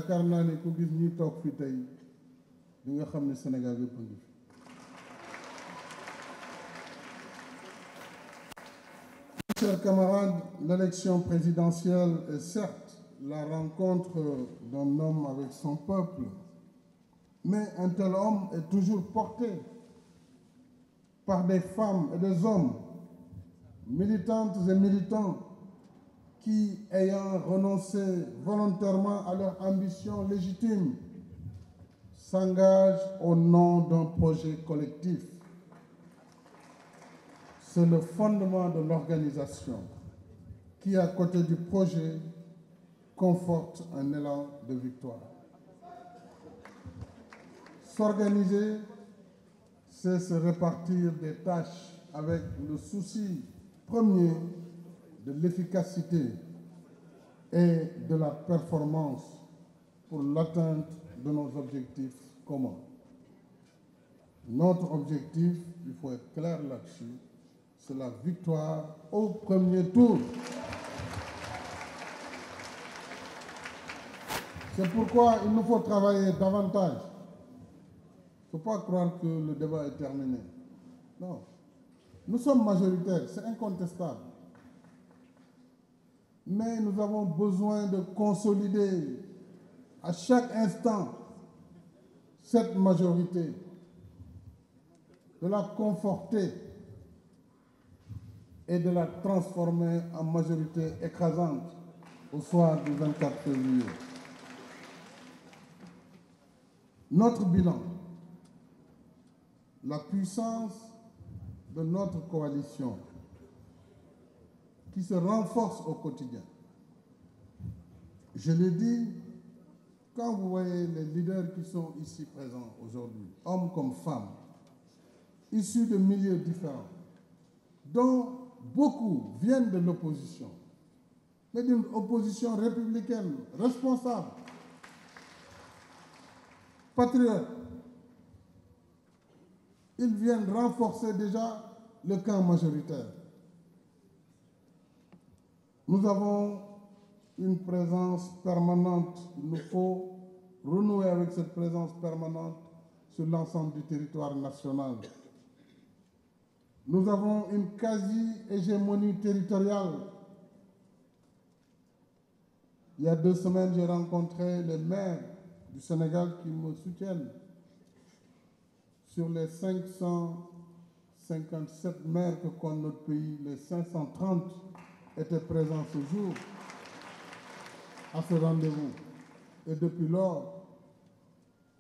yaakaar naa ne ku gis ñi toog fi tey di nga xam ne Sénégal yëpp a ngi fi. Chers camarades, l'élection présidentielle est certes la rencontre d'un homme avec son peuple, mais un tel homme est toujours porté par des femmes et des hommes, militantes et militants, qui, ayant renoncé volontairement à leur ambition légitime, s'engagent au nom d'un projet collectif. C'est le fondement de l'organisation qui, à côté du projet, conforte un élan de victoire. S'organiser, c'est se répartir des tâches avec le souci premier de l'efficacité et de la performance pour l'atteinte de nos objectifs communs. Notre objectif, il faut être clair là-dessus, c'est la victoire au premier tour. C'est pourquoi il nous faut travailler davantage. Il ne faut pas croire que le débat est terminé. Non. Nous sommes majoritaires, c'est incontestable. Mais nous avons besoin de consolider à chaque instant cette majorité, de la conforter et de la transformer en majorité écrasante au soir du 24 février. Notre bilan, la puissance de notre coalition qui se renforce au quotidien. Je l'ai dit, quand vous voyez les leaders qui sont ici présents aujourd'hui, hommes comme femmes, issus de milieux différents, dont beaucoup viennent de l'opposition, mais d'une opposition républicaine, responsable, patriote. Ils viennent renforcer déjà le camp majoritaire. Nous avons une présence permanente. Il nous faut renouer avec cette présence permanente sur l'ensemble du territoire national. Nous avons une quasi-hégémonie territoriale. Il y a 2 semaines, j'ai rencontré les maires du Sénégal qui me soutiennent. Sur les 557 maires que compte notre pays, les 530 étaient présents ce jour à ce rendez-vous. Et depuis lors,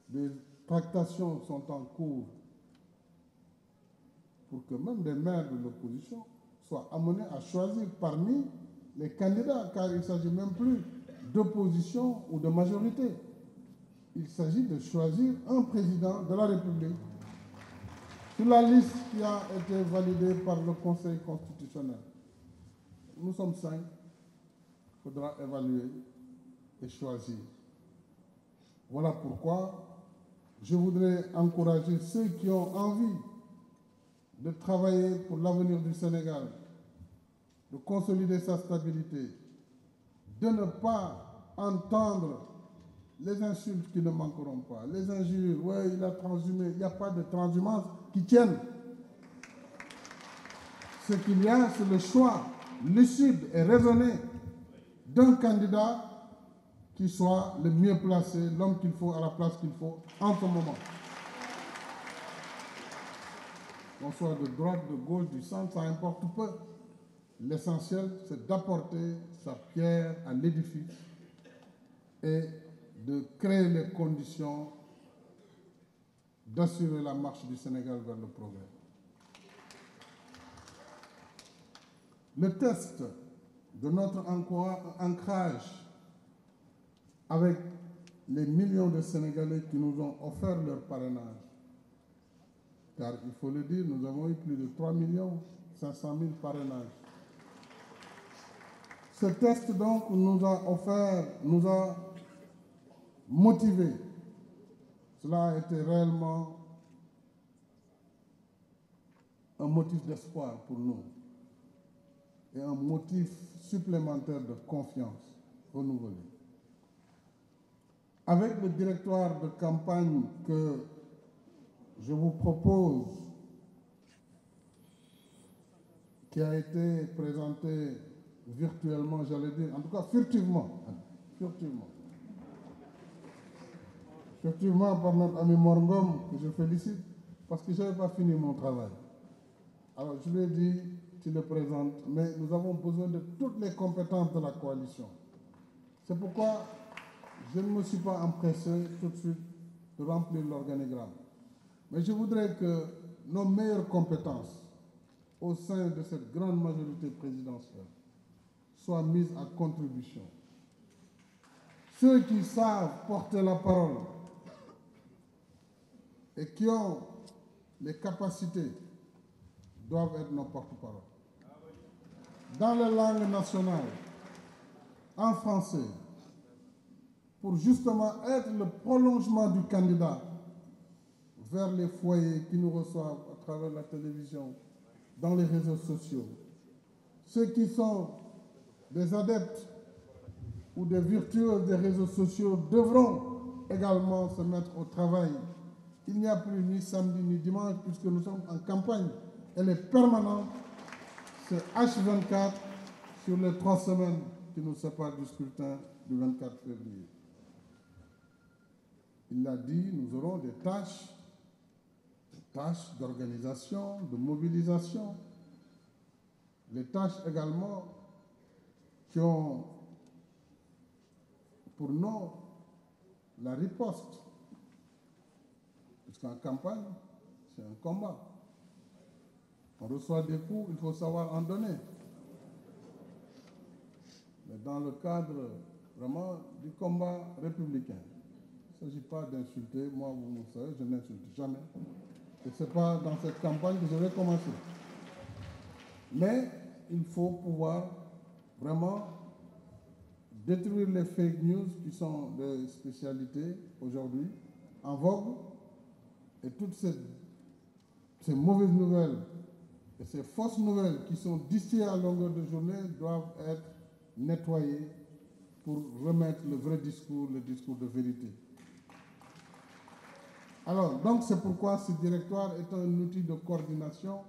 des tractations sont en cours pour que même des maires de l'opposition soient amenés à choisir parmi les candidats, car il ne s'agit même plus d'opposition ou de majorité. Il s'agit de choisir un président de la République sur la liste qui a été validée par le Conseil constitutionnel. Nous sommes 5, il faudra évaluer et choisir. Voilà pourquoi je voudrais encourager ceux qui ont envie de travailler pour l'avenir du Sénégal, de consolider sa stabilité, de ne pas entendre les insultes qui ne manqueront pas, les injures, ouais, il a transhumé, il n'y a pas de transhumance qui tienne. Ce qu'il y a, c'est le choix lucide et raisonné d'un candidat qui soit le mieux placé, l'homme qu'il faut à la place qu'il faut en ce moment. Qu'on soit de droite, de gauche, du centre, ça importe peu. L'essentiel, c'est d'apporter sa pierre à l'édifice et de créer les conditions d'assurer la marche du Sénégal vers le progrès. Le test de notre ancrage avec les millions de Sénégalais qui nous ont offert leur parrainage, car il faut le dire, nous avons eu plus de 3 500 000 parrainages. Ce test donc nous a motivés. Cela a été réellement un motif d'espoir pour nous et un motif supplémentaire de confiance renouvelée. Avec le directoire de campagne que je vous propose, qui a été présenté virtuellement, j'allais dire, en tout cas furtivement par notre ami Morngom, que je félicite, parce que je n'avais pas fini mon travail. Alors je lui ai dit, tu le présentes, mais nous avons besoin de toutes les compétences de la coalition. C'est pourquoi je ne me suis pas empressé tout de suite de remplir l'organigramme. Mais je voudrais que nos meilleures compétences au sein de cette grande majorité présidentielle soient mises à contribution. Ceux qui savent porter la parole et qui ont les capacités doivent être nos porte-parole. Dans les langues nationales, en français, pour justement être le prolongement du candidat vers les foyers qui nous reçoivent à travers la télévision, dans les réseaux sociaux. Ceux qui sont des adeptes ou des virtuoses des réseaux sociaux devront également se mettre au travail. Il n'y a plus ni samedi ni dimanche puisque nous sommes en campagne. Elle est permanente. C'est H24 sur les 3 semaines qui nous séparent du scrutin du 24 février. Il l'a dit, nous aurons des tâches d'organisation, de mobilisation, les tâches également qui ont pour nous la riposte, puisqu'en campagne, c'est un combat. On reçoit des coups, il faut savoir en donner. Mais dans le cadre vraiment du combat républicain, il ne s'agit pas d'insulter, moi vous savez, je n'insulte jamais. Et ce n'est pas dans cette campagne que je vais commencer. Mais il faut pouvoir vraiment détruire les fake news qui sont des spécialités aujourd'hui en vogue et toutes ces mauvaises nouvelles et ces fausses nouvelles qui sont distillées à longueur de journée doivent être nettoyées pour remettre le vrai discours, le discours de vérité. Alors, donc c'est pourquoi ce directoire est un outil de coordination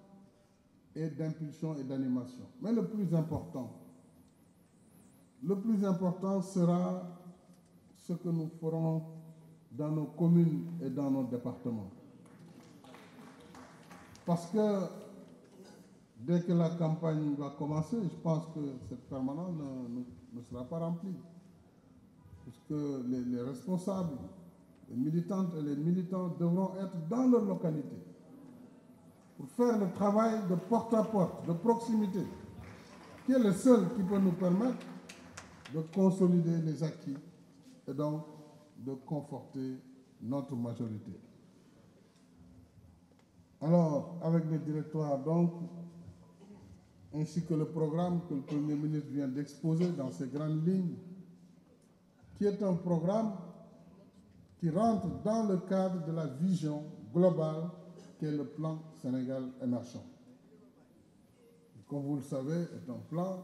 et d'impulsion et d'animation. Mais le plus important sera ce que nous ferons dans nos communes et dans nos départements. Parce que dès que la campagne va commencer, je pense que cette permanence ne sera pas remplie. Puisque les responsables, les militantes et les militants devront être dans leur localité pour faire le travail de porte-à-porte, de proximité, qui est le seul qui peut nous permettre de consolider les acquis et donc de conforter notre majorité. Alors, avec le directoire, donc, ainsi que le programme que le Premier ministre vient d'exposer dans ses grandes lignes, qui est un programme qui rentre dans le cadre de la vision globale qu'est le plan Sénégal émergent. Comme vous le savez, est un plan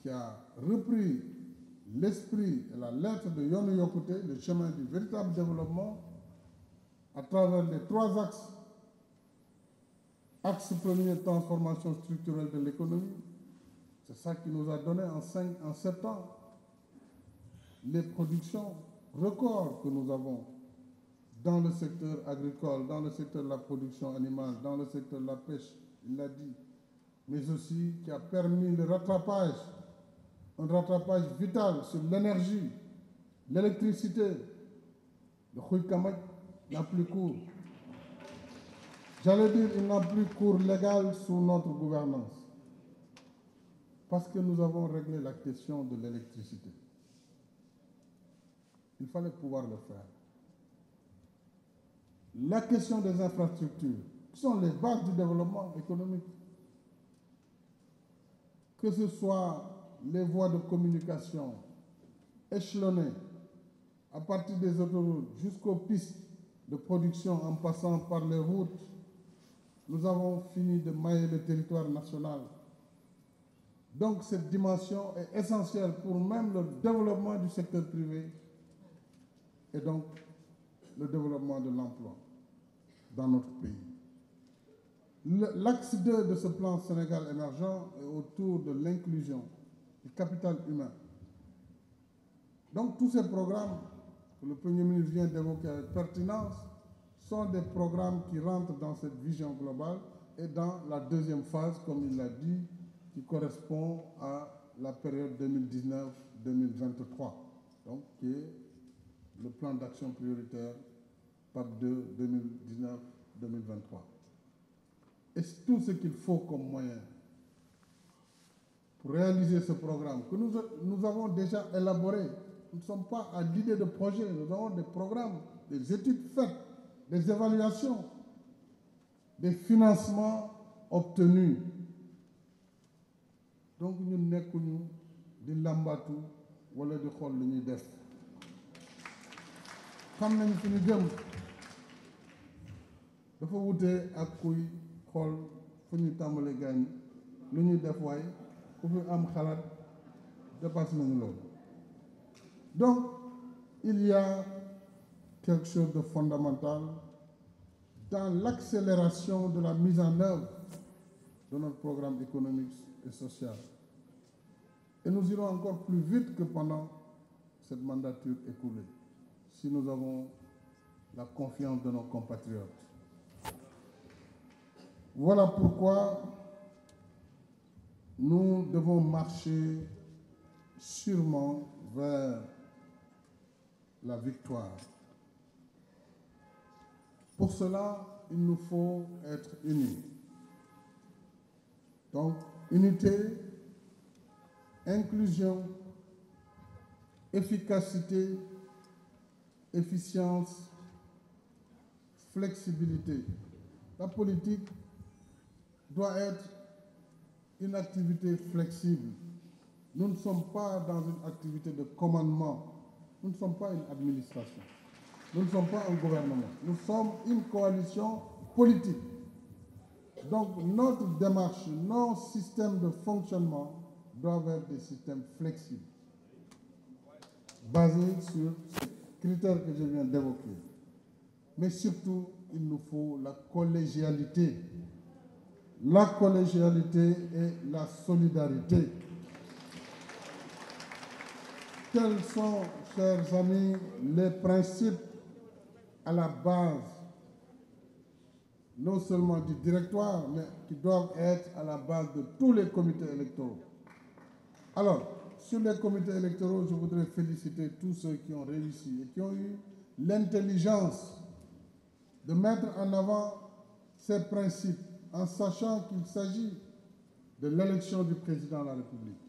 qui a repris l'esprit et la lettre de Yoonu Yokkute, le chemin du véritable développement, à travers les 3 axes. Axe premier, transformation structurelle de l'économie. C'est ça qui nous a donné en 7 ans les productions records que nous avons dans le secteur agricole, dans le secteur de la production animale, dans le secteur de la pêche, il l'a dit, mais aussi qui a permis le rattrapage, un rattrapage vital sur l'énergie, l'électricité. Le Khouy-Kamak n'a plus cours. J'allais dire, il n'a plus cours légal sous notre gouvernance. Parce que nous avons réglé la question de l'électricité. Il fallait pouvoir le faire. La question des infrastructures, qui sont les bases du développement économique. Que ce soit les voies de communication échelonnées, à partir des autoroutes jusqu'aux pistes de production en passant par les routes, nous avons fini de mailler le territoire national. Donc cette dimension est essentielle pour même le développement du secteur privé et donc le développement de l'emploi dans notre pays. L'axe 2 de ce plan Sénégal émergent est autour de l'inclusion, du capital humain. Donc tous ces programmes que le Premier ministre vient d'évoquer avec pertinence sont des programmes qui rentrent dans cette vision globale et dans la deuxième phase, comme il l'a dit, qui correspond à la période 2019-2023, donc qui est le plan d'action prioritaire PAP 2 2019-2023. Et tout ce qu'il faut comme moyen pour réaliser ce programme, que nous avons déjà élaboré. Nous ne sommes pas à l'idée de projet, nous avons des programmes, des études faites, des évaluations, des financements obtenus. Donc nous nekkuñu di làmbatu wala di xool lu ñuy def xam nañ fi ñu jëm dafa wute ak kuy xool fu ñu tàmbali gaañ lu ñuy def waay ku fi am xalaat dépassé nañu loolu. Donc il y a quelque chose de fondamental dans l'accélération de la mise en œuvre de notre programme économique et social. Et nous irons encore plus vite que pendant cette mandature écoulée, si nous avons la confiance de nos compatriotes. Voilà pourquoi nous devons marcher sûrement vers la victoire. Pour cela, il nous faut être unis. Donc, unité, inclusion, efficacité, efficience, flexibilité. La politique doit être une activité flexible. Nous ne sommes pas dans une activité de commandement. Nous ne sommes pas une administration. Nous ne sommes pas un gouvernement. Nous sommes une coalition politique. Donc notre démarche, nos systèmes de fonctionnement doivent être des systèmes flexibles, basés sur ces critères que je viens d'évoquer. Mais surtout, il nous faut la collégialité. La collégialité et la solidarité. Tels sont, chers amis, les principes à la base, non seulement du directoire, mais qui doivent être à la base de tous les comités électoraux. Alors, sur les comités électoraux, je voudrais féliciter tous ceux qui ont réussi et qui ont eu l'intelligence de mettre en avant ces principes en sachant qu'il s'agit de l'élection du président de la République.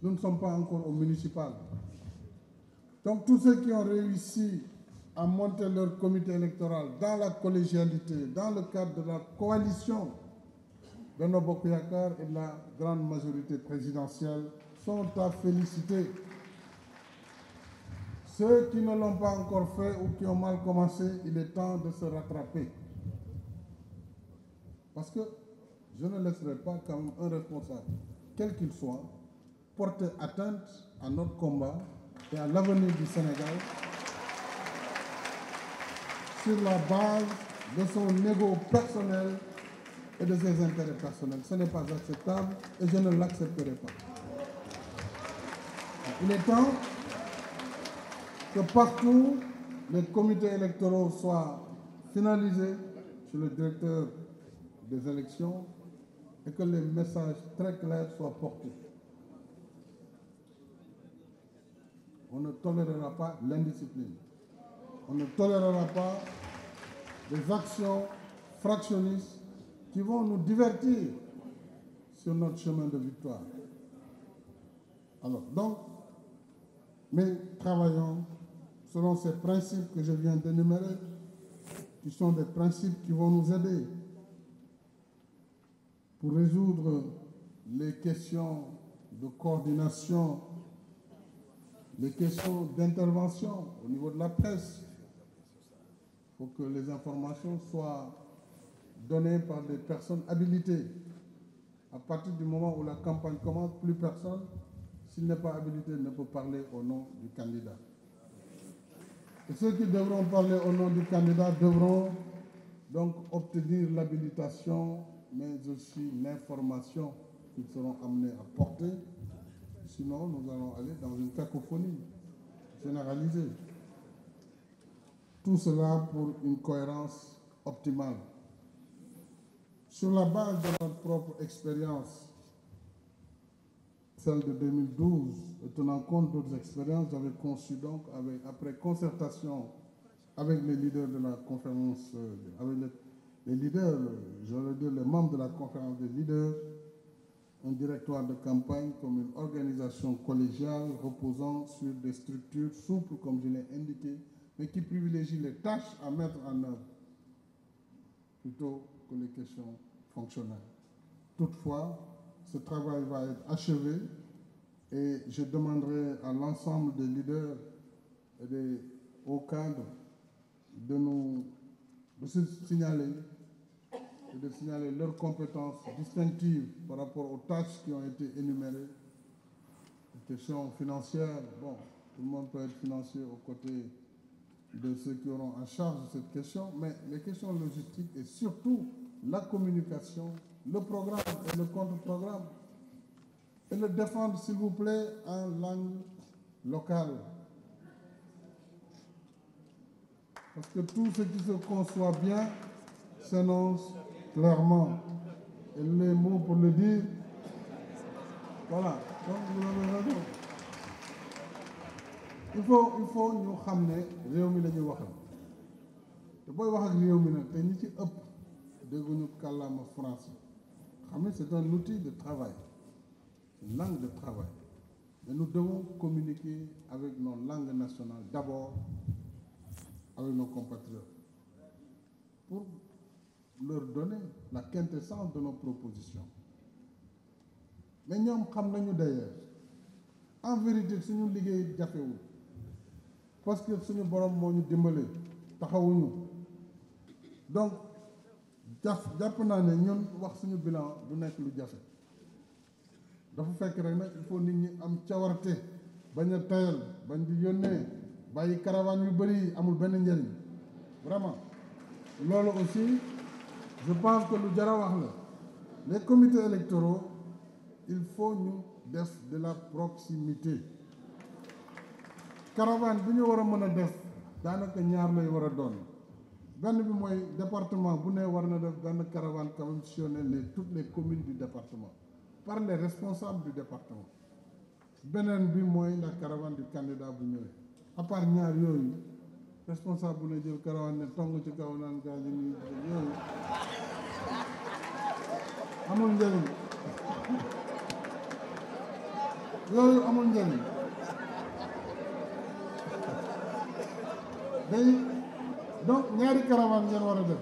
Nous ne sommes pas encore au municipal. Donc tous ceux qui ont réussi à monter leur comité électoral dans la collégialité, dans le cadre de la coalition Benno Bokk Yakaar et de la grande majorité présidentielle sont à féliciter. Ceux qui ne l'ont pas encore fait ou qui ont mal commencé, il est temps de se rattraper. Parce que je ne laisserai pas quand même un responsable, quel qu'il soit, porter atteinte à notre combat et à l'avenir du Sénégal sur la base de son ego personnel et de ses intérêts personnels. Ce n'est pas acceptable et je ne l'accepterai pas. Il est temps que partout les comités électoraux soient finalisés sur le directeur des élections et que les messages très clairs soient portés. On ne tolérera pas l'indiscipline. On ne tolérera pas des actions fractionnistes qui vont nous divertir sur notre chemin de victoire. Alors, donc, mais travaillons selon ces principes que je viens d'énumérer, qui sont des principes qui vont nous aider pour résoudre les questions de coordination, les questions d'intervention au niveau de la presse. Il faut que les informations soient données par des personnes habilitées. À partir du moment où la campagne commence, plus personne, s'il n'est pas habilité, ne peut parler au nom du candidat. Et ceux qui devront parler au nom du candidat devront donc obtenir l'habilitation, mais aussi l'information qu'ils seront amenés à porter. Sinon, nous allons aller dans une cacophonie généralisée. Tout cela pour une cohérence optimale. Sur la base de notre propre expérience, celle de 2012, et tenant compte d'autres expériences, j'avais conçu donc, après concertation avec les leaders de la conférence, avec les leaders, j'allais dire les membres de la conférence des leaders, un directoire de campagne comme une organisation collégiale reposant sur des structures souples, comme je l'ai indiqué, mais qui privilégie les tâches à mettre en œuvre plutôt que les questions fonctionnelles. Toutefois, ce travail va être achevé et je demanderai à l'ensemble des leaders et des hauts cadres de se signaler et de signaler leurs compétences distinctives par rapport aux tâches qui ont été énumérées. Les questions financières, bon, tout le monde peut être financier aux côtés de ceux qui auront en charge cette question, mais les questions logistiques et surtout la communication, le programme et le contre-programme, et le défendre, s'il vous plaît, en langue locale. Parce que tout ce qui se conçoit bien s'énonce clairement. Et les mots pour le dire, voilà. Donc, vous avez raison. Il faut ñu xam ne réew mi la ñuy waxal te booy wax ak réew mi nag te ñi ci ëpp dégguñu kàllaama français xam ne c'est un outil de travail, une langue de travail, mais nous devons communiquer avec nos langues nationales d'abord, avec nos compatriotes, pour leur donner la quintessence de nos propositions. Mais ñoom xam nañu d'ailleurs, en vérité suñu liggéey jafewul parce que suñu borom moo ñu dimbale taxawuñu donc jàpp naa ne ñun wax suñu bilan du nekk lu jafe dafa fekk rek nag il faut nit ñi am cawarte bañ a tayal bañ di yónnee bàyyi caravane yu bëri amul benn njëriñ vraiment loolu aussi je pense que lu jar a wax la les comités électoraux il faut ñu def de la proximité. Caravane bi ñu war a mën a def daanaka ñaar lay war a doon benn bi mooy département bu ne war na def benn caravane quand même sillonner toutes les communes du département par les responsables du département. beneen bi mooy la caravane du candidat bu ñëwee à part ñaar yooyu responsable bu ne jël caravane ne tong ci kaw naan gaa yi ñuy yooyu amul njëriñ yooyu amul njëriñ. Donc ñaari caravane ngeen war a def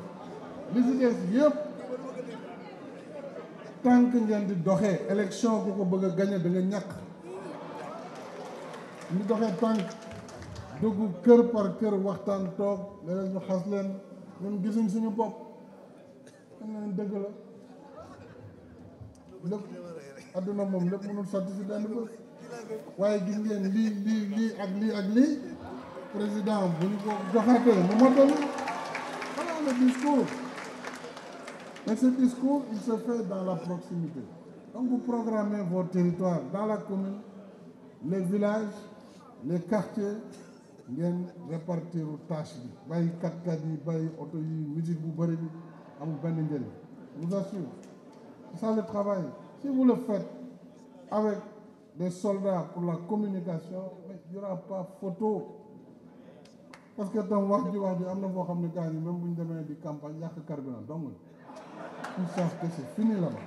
li ci des yëpp tànk ngeen di doxee élection ku ko bëgg a gañe da nga ñàkk ñu doxee tànk dugg kër par kër waxtaan toog léeg-léeg ñu xas leen ñun gisuñ suñu bopp xam leen dëgg la lépp adduna moom lépp mënul sotti si benn bés waaye gis ngeen lii ak lii président bu ñu ko joxatee mu mottali voilà le discours. Et ce discours il se fait dans la proximité. Donc vous programmez vos territoires dans la commune, les villages, les quartiers ngeen répartir tâche bi bàyyi kat yi bàyyi oto yi musique bu bëri bi amul benn njëriñ. Je vous assure c'est ça le travail. Si vous le faites avec des soldats pour la communication il n'y aura pas photo. Parce que tam wax ji am na foo xam ne gars yi même bu ñu demee di campagne yàq carburant donc tout ça que c'est fini là-bas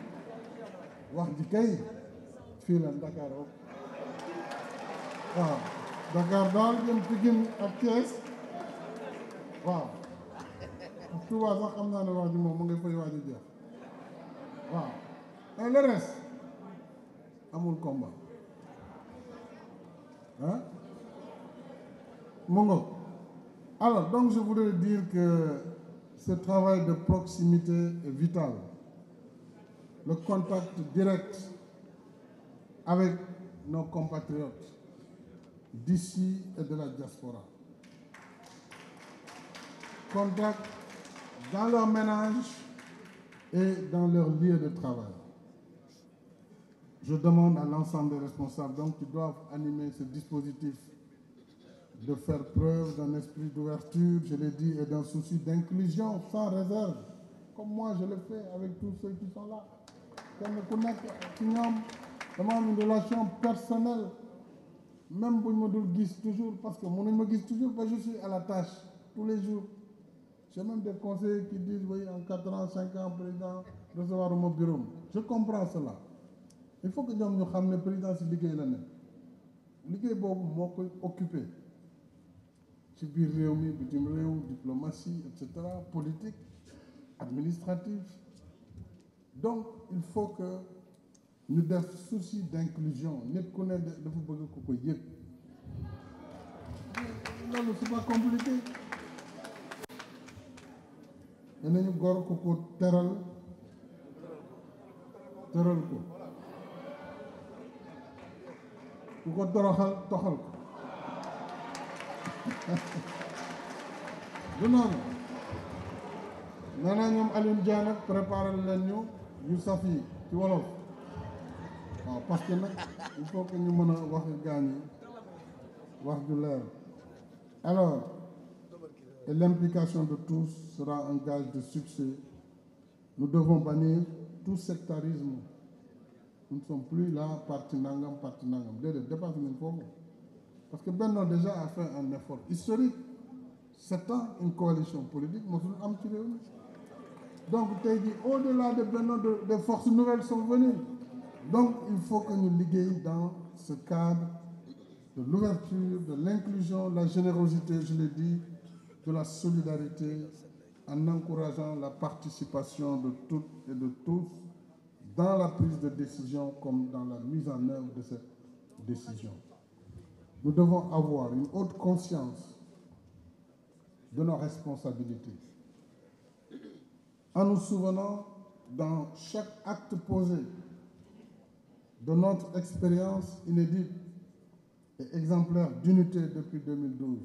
wax ji kay fii la Dakar waaw Dakar daal jëm Pikine ak Thiès waaw Touba sax xam naa ne wax ji moom mu ngi fay waaj a jeex waaw mais le reste amul combat hein mu ngoog. Alors, donc je voudrais dire que ce travail de proximité est vital. Le contact direct avec nos compatriotes d'ici et de la diaspora. contact dans leur ménage et dans leur lieu de travail. Je demande à l'ensemble des responsables donc, qui doivent animer ce dispositif de faire preuve d'un esprit d'ouverture, je l'ai dit, et d'un souci d'inclusion sans réserve, comme moi je le fais avec tous ceux qui sont là. Kenn ku nekk ci ñoom dama am une relation personnelle, même bu ñu ma dul gis toujours, parce que mënuñ ma gis toujours, parce que je suis à la tâche tous les jours. J'ai même des conseillers qui disent, oui, en 4 ans, 5 ans, président, recevoir mon bureau. Je comprends cela. Il faut que ñoom ñu xam ne président si liggéey la ne liggéey boobu moo koy occupé ci biir réew mi bitim réew, diplomatie, etc., politique, administrative. Donc il faut que ñu def souci d'inclusion nit ku ne dafa bëgg ko ko yëg loolu c'est pas compliqué. danañu gor ko ko tëral ko ku ko toroxal toxal ko du noonu nee naa ñoom Alioune Diagne nag préparé leen ñu saf yi ci wolof waaw parce que nag il faut que ñu mën a wax gaañ yi wax ju leer. Alors, et l'implication de tous sera un gage de succès. Nous devons bannir tout sectarisme. Nous ne sommes plus là, parti nangam. Dépasse même foofu. Parce que Benno déjà a fait un effort historique. 7 ans, une coalition politique, mosul am ci réew mi. Donc tey jii au-delà de Benno, des forces nouvelles sont venues. Donc il faut que ñu liggéey dans ce cadre de l'ouverture, de l'inclusion, de la générosité, je l'ai dit, de la solidarité, en encourageant la participation de toutes et de tous dans la prise de décision comme dans la mise en œuvre de cette décision. Nous devons avoir une haute conscience de nos responsabilités, en nous souvenant dans chaque acte posé de notre expérience inédite et exemplaire d'unité depuis 2012,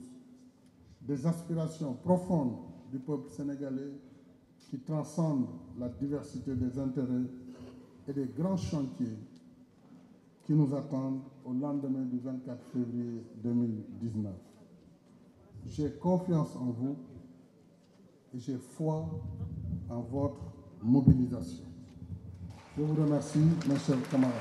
des aspirations profondes du peuple sénégalais qui transcendent la diversité des intérêts et des grands chantiers qui nous attendent au lendemain du 24 février 2019. J'ai confiance en vous et j'ai foi en votre mobilisation. Je vous remercie, mes chers camarades.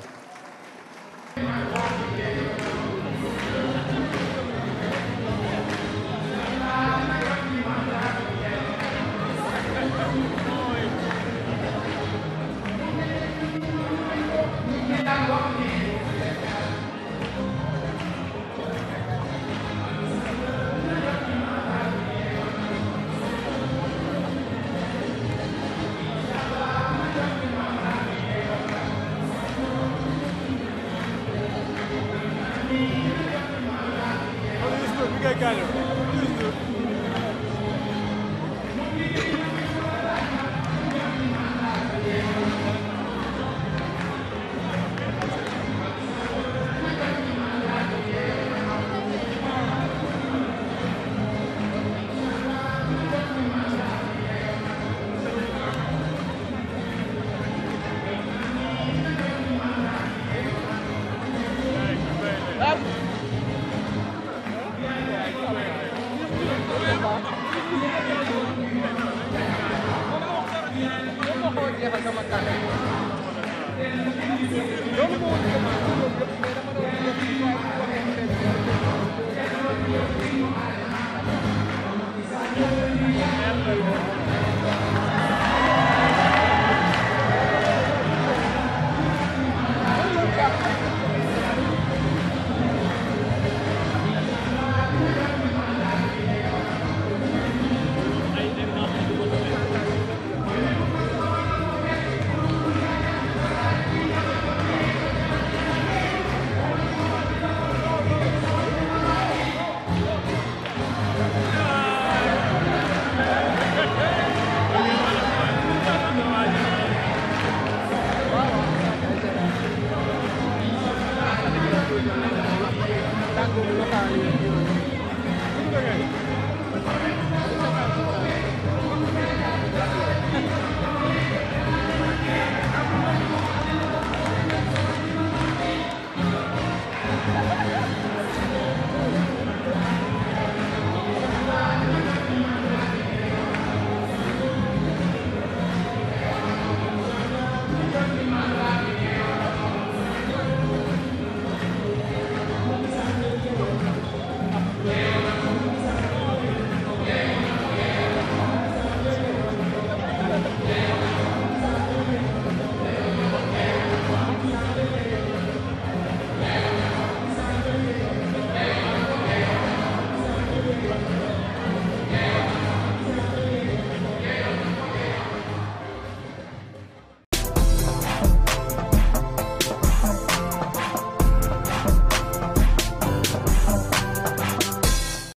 Don't